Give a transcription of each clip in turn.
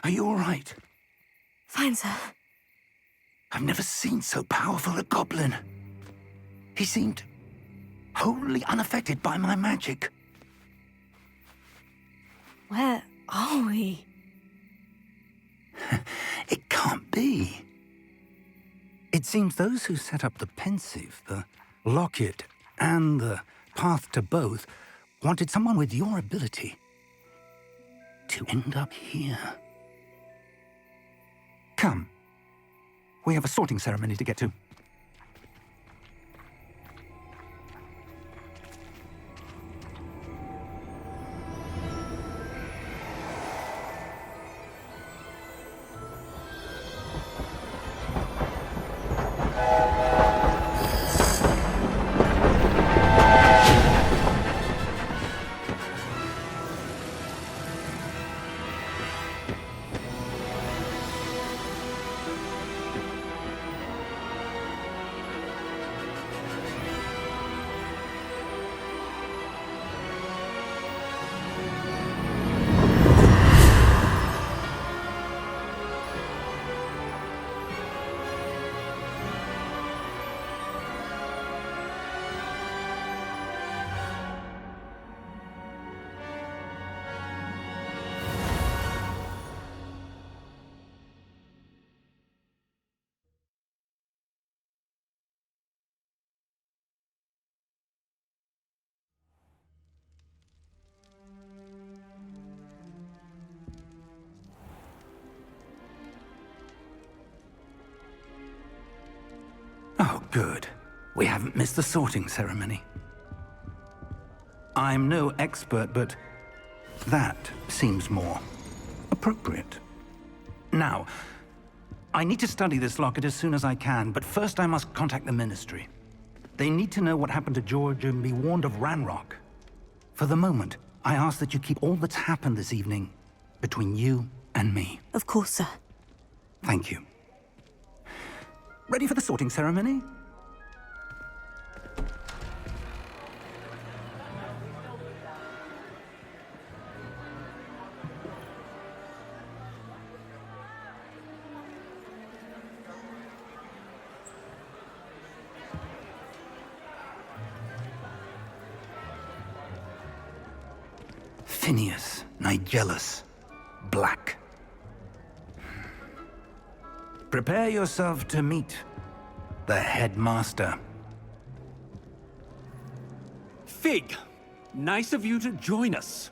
Are you all right? Fine, sir. I've never seen so powerful a goblin. He seemed wholly unaffected by my magic. Where are we? It can't be. It seems those who set up the pensive, the locket, and the path to both wanted someone with your ability to end up here. Come. We have a sorting ceremony to get to. Oh, good. We haven't missed the sorting ceremony. I'm no expert, but that seems more appropriate. Now, I need to study this locket as soon as I can, but first I must contact the Ministry. They need to know what happened to George and be warned of Ranrock. For the moment, I ask that you keep all that's happened this evening between you and me. Of course, sir. Thank you. Ready for the sorting ceremony? Phineas, Nigellus, Black. Prepare yourself to meet the headmaster. Fig, nice of you to join us.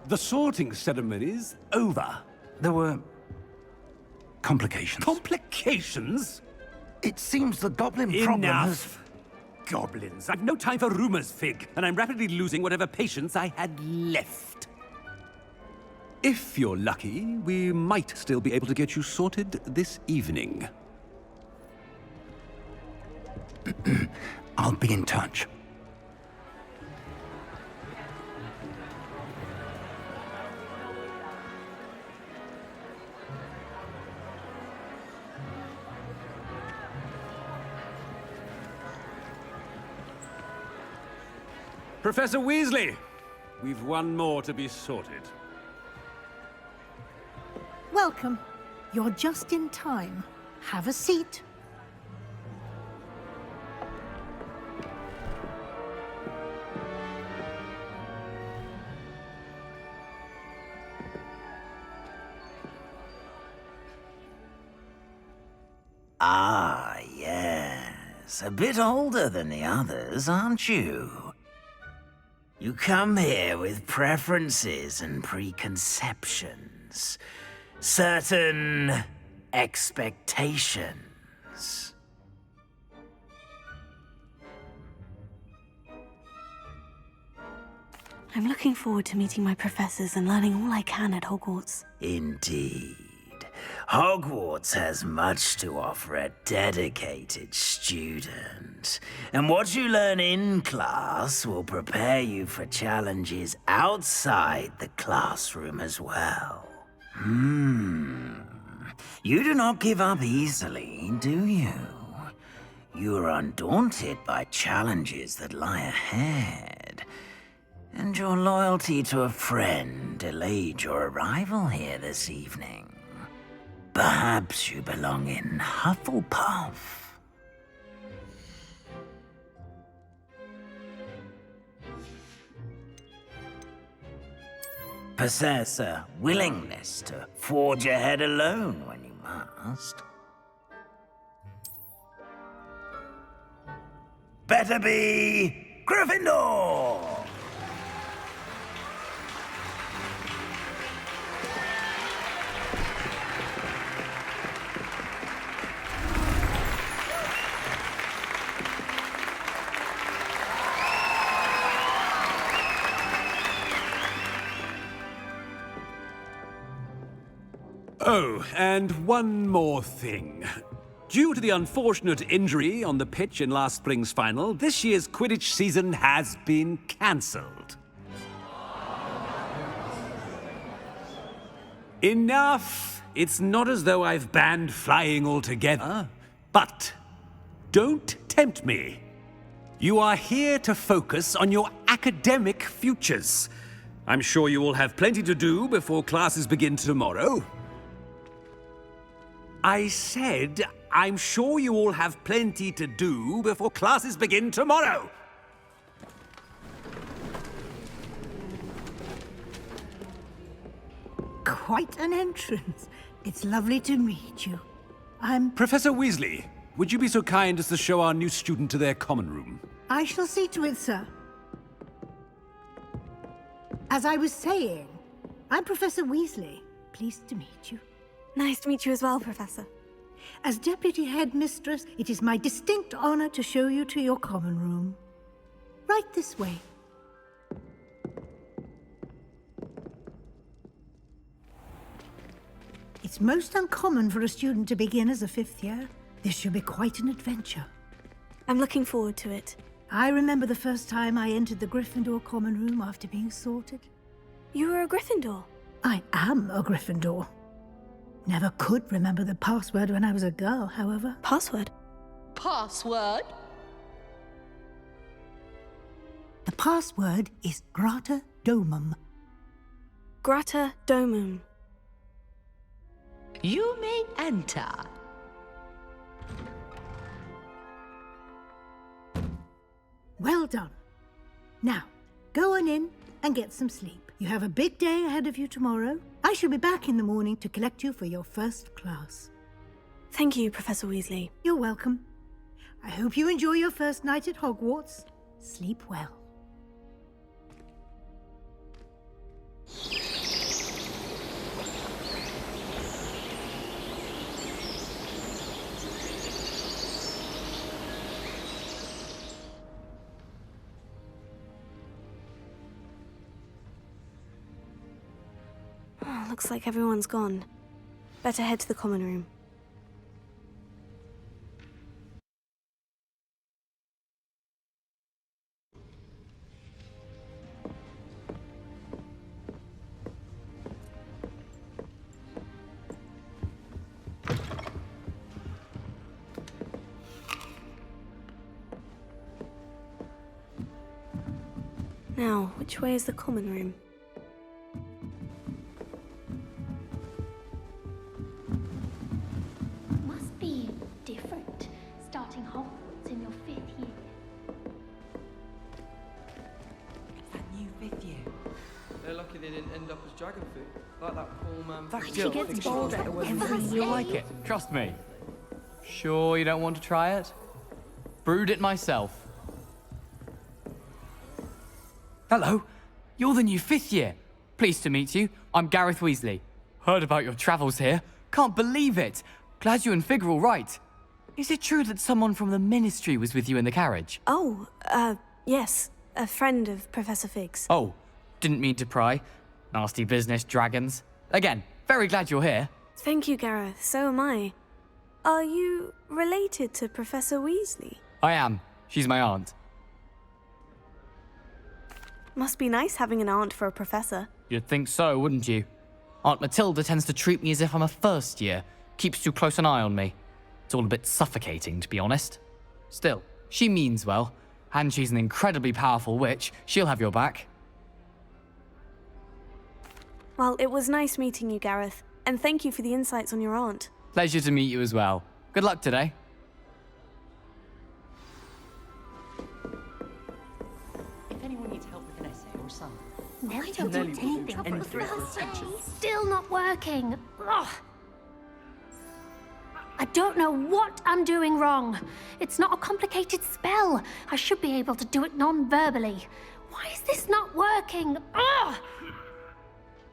The sorting ceremony's over. There were complications. Complications? It seems the goblin problem has... Enough! Goblins. I've no time for rumors, Fig, and I'm rapidly losing whatever patience I had left. If you're lucky, we might still be able to get you sorted this evening. I'll be in touch. Professor Weasley, we've one more to be sorted. Welcome. You're just in time. Have a seat. Ah, yes. A bit older than the others, aren't you? You come here with preferences and preconceptions. Certain expectations. I'm looking forward to meeting my professors and learning all I can at Hogwarts. Indeed. Hogwarts has much to offer a dedicated student. And what you learn in class will prepare you for challenges outside the classroom as well. You do not give up easily, do you? You are undaunted by challenges that lie ahead. And your loyalty to a friend delayed your arrival here this evening. Perhaps you belong in Hufflepuff. Possess a willingness to forge ahead alone when you must. Better be Gryffindor! Oh, and one more thing. Due to the unfortunate injury on the pitch in last spring's final, this year's Quidditch season has been cancelled. Enough! It's not as though I've banned flying altogether, but don't tempt me. You are here to focus on your academic futures. I'm sure you will have plenty to do before classes begin tomorrow. I said, I'm sure you all have plenty to do before classes begin tomorrow. Quite an entrance. It's lovely to meet you. Professor Weasley, would you be so kind as to show our new student to their common room? I shall see to it, sir. As I was saying, I'm Professor Weasley. Pleased to meet you. Nice to meet you as well, Professor. As Deputy Headmistress, it is my distinct honor to show you to your common room. Right this way. It's most uncommon for a student to begin as a fifth year. This should be quite an adventure. I'm looking forward to it. I remember the first time I entered the Gryffindor common room after being sorted. You were a Gryffindor? I am a Gryffindor. Never could remember the password when I was a girl, however. Password? Password? The password is Grata Domum. Grata Domum. You may enter. Well done. Now, go on in and get some sleep. You have a big day ahead of you tomorrow. I shall be back in the morning to collect you for your first class. Thank you, Professor Weasley. You're welcome. I hope you enjoy your first night at Hogwarts. Sleep well. Oh, looks like everyone's gone. Better head to the common room. Now, which way is the common room? Must be different, starting Hogwarts in your 5th year. That new 5th year. They're lucky they didn't end up as dragon food, like that poor man. She gets bolder every year. You'll like it, trust me. Sure you don't want to try it? Brewed it myself. Hello, you're the new 5th year. Pleased to meet you. I'm Gareth Weasley. Heard about your travels here. Can't believe it. Glad you and Fig are all right. Is it true that someone from the Ministry was with you in the carriage? Oh, yes. A friend of Professor Fig's. Oh, didn't mean to pry. Nasty business, dragons. Again, very glad you're here. Thank you, Gareth. So am I. Are you related to Professor Weasley? I am. She's my aunt. Must be nice having an aunt for a professor. You'd think so, wouldn't you? Aunt Matilda tends to treat me as if I'm a first year. Keeps too close an eye on me. It's all a bit suffocating, to be honest. Still, she means well. And she's an incredibly powerful witch. She'll have your back. Well, it was nice meeting you, Gareth. And thank you for the insights on your aunt. Pleasure to meet you as well. Good luck today. If anyone needs help with an essay or something. Nelly don't Nelly do will do anything for anything the for first day. attention. Still not working. Ugh. I don't know what I'm doing wrong. It's not a complicated spell. I should be able to do it non-verbally. Why is this not working? Ugh.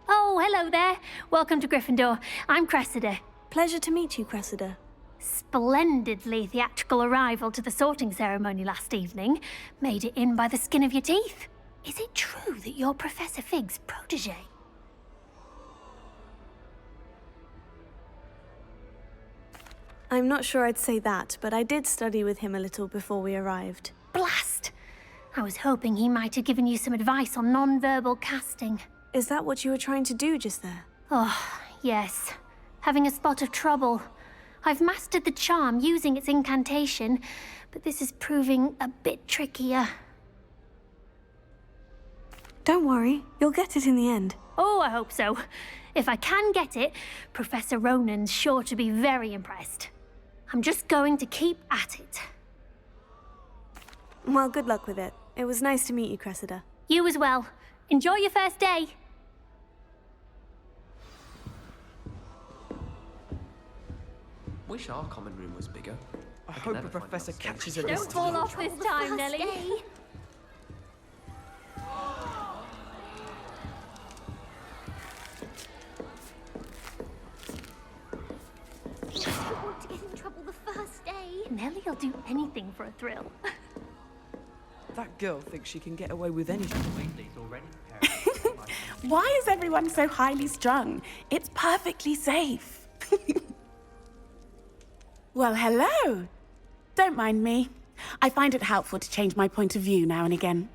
Oh, hello there. Welcome to Gryffindor. I'm Cressida. Pleasure to meet you, Cressida. Splendidly theatrical arrival to the sorting ceremony last evening. Made it in by the skin of your teeth. Is it true that you're Professor Fig's protege? I'm not sure I'd say that, but I did study with him a little before we arrived. Blast! I was hoping he might have given you some advice on non-verbal casting. Is that what you were trying to do just there? Oh, yes. Having a spot of trouble. I've mastered the charm using its incantation, but this is proving a bit trickier. Don't worry, you'll get it in the end. Oh, I hope so. If I can get it, Professor Ronan's sure to be very impressed. I'm just going to keep at it. Well, good luck with it. It was nice to meet you, Cressida. You as well. Enjoy your first day. Wish our common room was bigger. I could hope never the find professor myself catches getting her Don't this fall time. off this time, Nelly. I don't want to get in trouble the first day. Nelly'll do anything for a thrill. That girl thinks she can get away with anything. Why is everyone so highly strung? It's perfectly safe. Well, hello. Don't mind me. I find it helpful to change my point of view now and again.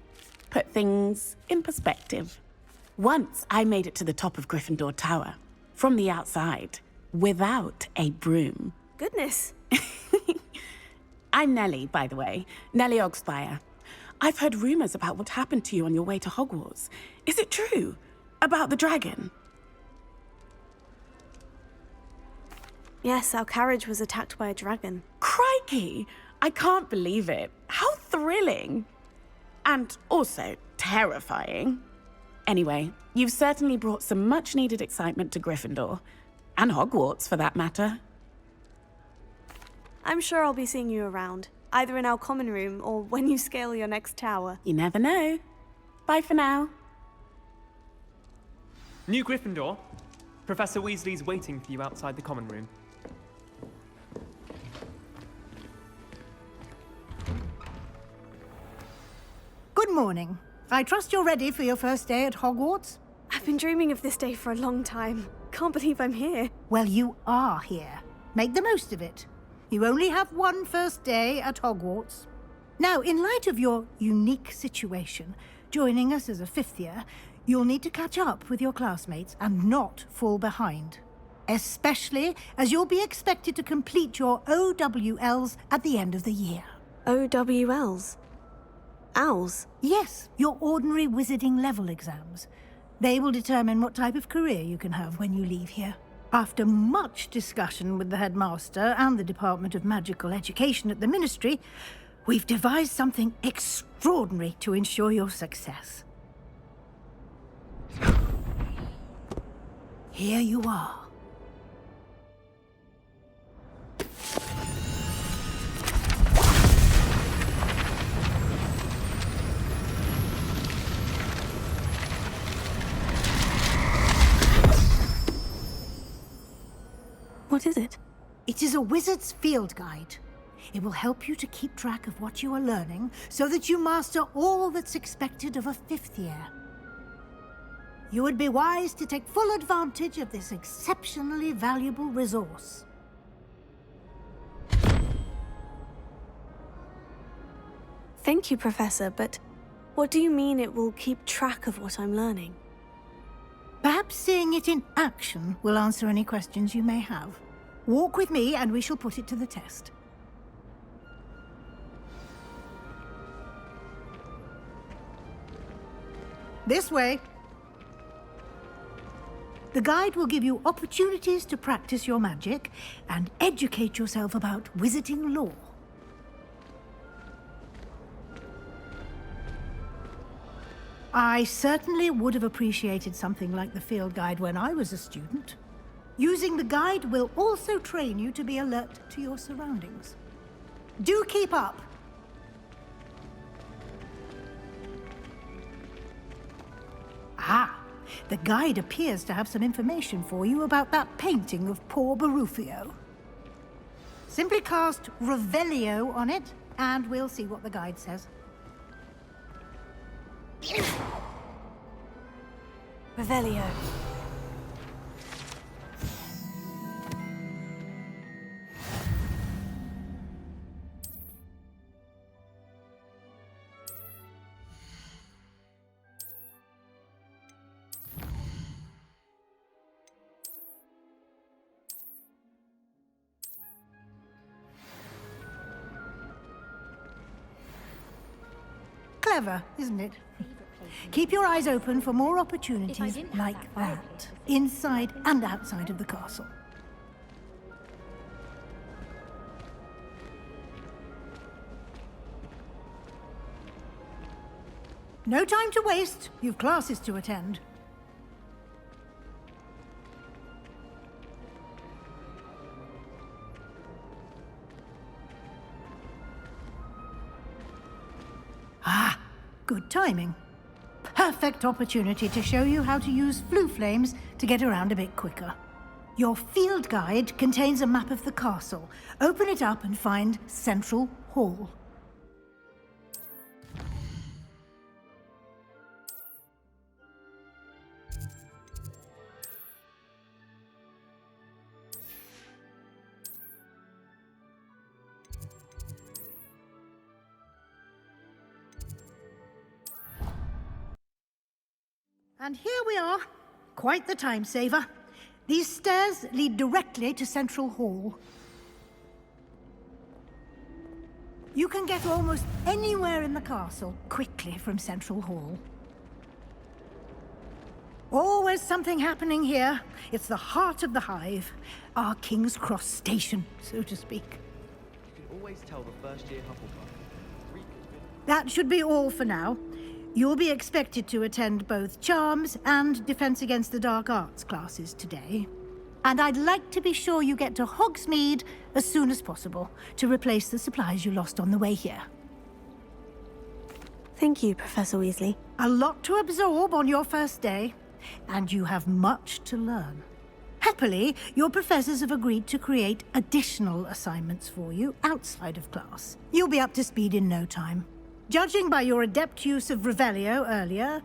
Put things in perspective. Once I made it to the top of Gryffindor Tower, from the outside, without a broom. Goodness. I'm Nellie, by the way. Nellie Ogspire. I've heard rumors about what happened to you on your way to Hogwarts. Is it true? About the dragon? Yes, our carriage was attacked by a dragon. Crikey! I can't believe it. How thrilling! And also terrifying. Anyway, you've certainly brought some much-needed excitement to Gryffindor. And Hogwarts, for that matter. I'm sure I'll be seeing you around, either in our common room or when you scale your next tower. You never know. Bye for now. New Gryffindor. Professor Weasley's waiting for you outside the common room. Good morning. I trust you're ready for your first day at Hogwarts? I've been dreaming of this day for a long time. Can't believe I'm here. Well, you are here. Make the most of it. You only have one first day at Hogwarts. Now, in light of your unique situation, joining us as a fifth year, you'll need to catch up with your classmates and not fall behind. Especially as you'll be expected to complete your OWLs at the end of the year. OWLs? Owls? Yes, your ordinary wizarding level exams. They will determine what type of career you can have when you leave here. After much discussion with the headmaster and the Department of Magical Education at the Ministry, we've devised something extraordinary to ensure your success. Here you are. What is it? It is a wizard's field guide. It will help you to keep track of what you are learning so that you master all that's expected of a fifth year. You would be wise to take full advantage of this exceptionally valuable resource. Thank you, Professor, but what do you mean it will keep track of what I'm learning? Perhaps seeing it in action will answer any questions you may have. Walk with me and we shall put it to the test. This way. The guide will give you opportunities to practice your magic and educate yourself about wizarding lore. I certainly would have appreciated something like the field guide when I was a student. Using the guide will also train you to be alert to your surroundings. Do keep up! Ah, the guide appears to have some information for you about that painting of poor Barufio. Simply cast Revelio on it, and we'll see what the guide says. Revelio. Clever, isn't it? Keep your eyes open for more opportunities like that, inside and outside of the castle. No time to waste. You've classes to attend. Ah, good timing. Perfect opportunity to show you how to use flue flames to get around a bit quicker. Your field guide contains a map of the castle. Open it up and find Central Hall. And here we are. Quite the time saver. These stairs lead directly to Central Hall. You can get almost anywhere in the castle quickly from Central Hall. Always something happening here. It's the heart of the hive. Our King's Cross station, so to speak. You can always tell the first-year Hufflepuff. That should be all for now. You'll be expected to attend both Charms and Defense Against the Dark Arts classes today. And I'd like to be sure you get to Hogsmeade as soon as possible to replace the supplies you lost on the way here. Thank you, Professor Weasley. A lot to absorb on your first day, and you have much to learn. Happily, your professors have agreed to create additional assignments for you outside of class. You'll be up to speed in no time. Judging by your adept use of Revelio earlier,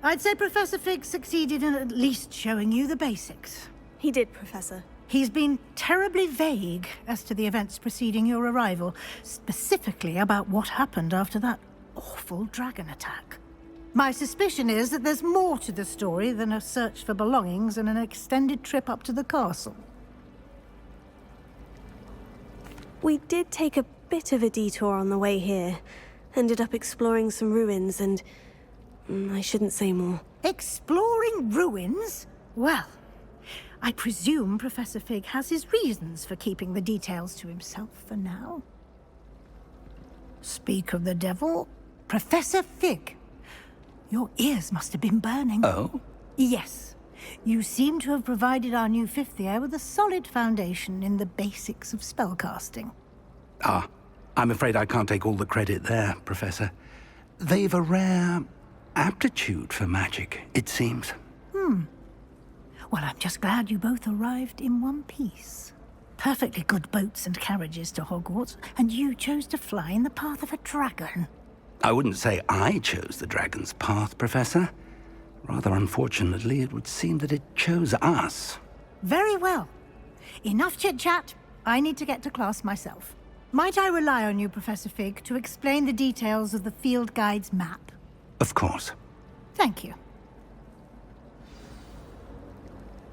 I'd say Professor Fig succeeded in at least showing you the basics. He did, Professor. He's been terribly vague as to the events preceding your arrival, specifically about what happened after that awful dragon attack. My suspicion is that there's more to the story than a search for belongings and an extended trip up to the castle. We did take a bit of a detour on the way here. Ended up exploring some ruins and... I shouldn't say more. Exploring ruins? Well, I presume Professor Fig has his reasons for keeping the details to himself for now. Speak of the devil, Professor Fig. Your ears must have been burning. Oh? Yes. You seem to have provided our new fifth year with a solid foundation in the basics of spellcasting. Ah, I'm afraid I can't take all the credit there, Professor. They've a rare aptitude for magic, it seems. Well, I'm just glad you both arrived in one piece. Perfectly good boats and carriages to Hogwarts, and you chose to fly in the path of a dragon. I wouldn't say I chose the dragon's path, Professor. Rather unfortunately, it would seem that it chose us. Very well. Enough chit-chat. I need to get to class myself. Might I rely on you, Professor Fig, to explain the details of the field guide's map? Of course. Thank you.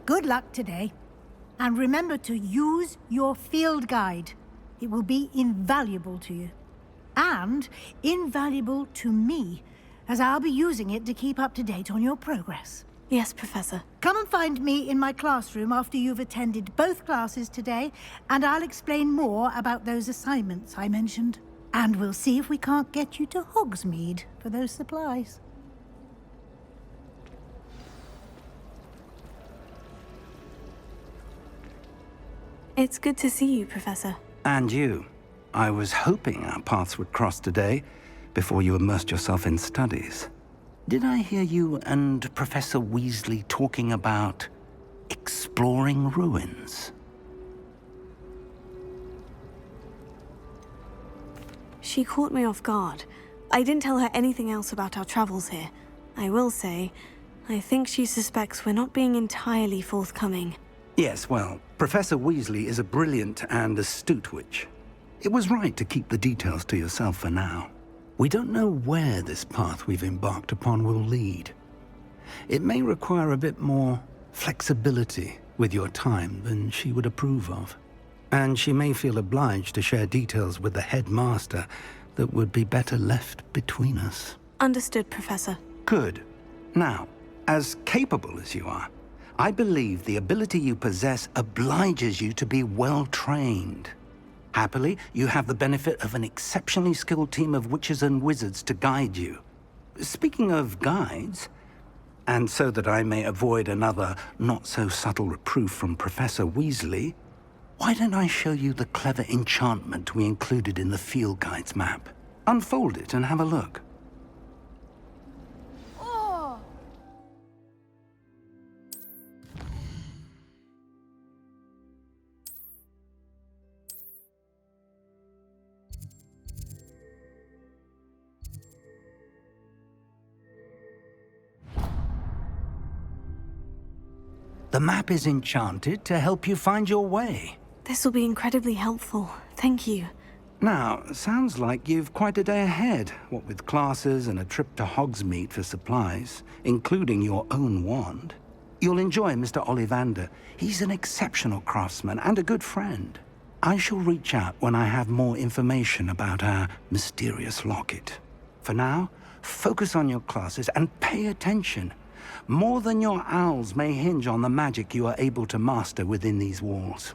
Good luck today. And remember to use your field guide. It will be invaluable to you. And invaluable to me, as I'll be using it to keep up to date on your progress. Yes, Professor. Come and find me in my classroom after you've attended both classes today, and I'll explain more about those assignments I mentioned. And we'll see if we can't get you to Hogsmeade for those supplies. It's good to see you, Professor. And you. I was hoping our paths would cross today, before you immersed yourself in studies. Did I hear you and Professor Weasley talking about exploring ruins? She caught me off guard. I didn't tell her anything else about our travels here. I will say, I think she suspects we're not being entirely forthcoming. Yes, well, Professor Weasley is a brilliant and astute witch. It was right to keep the details to yourself for now. We don't know where this path we've embarked upon will lead. It may require a bit more flexibility with your time than she would approve of. And she may feel obliged to share details with the headmaster that would be better left between us. Understood, Professor. Good. Now, as capable as you are, I believe the ability you possess obliges you to be well-trained. Happily, you have the benefit of an exceptionally skilled team of witches and wizards to guide you. Speaking of guides, and so that I may avoid another not-so-subtle reproof from Professor Weasley, why don't I show you the clever enchantment we included in the field guide's map? Unfold it and have a look. The map is enchanted to help you find your way. This will be incredibly helpful. Thank you. Now, sounds like you've quite a day ahead, what with classes and a trip to Hogsmeade for supplies, including your own wand. You'll enjoy Mr. Ollivander. He's an exceptional craftsman and a good friend. I shall reach out when I have more information about our mysterious locket. For now, focus on your classes and pay attention. More than your owls may hinge on the magic you are able to master within these walls.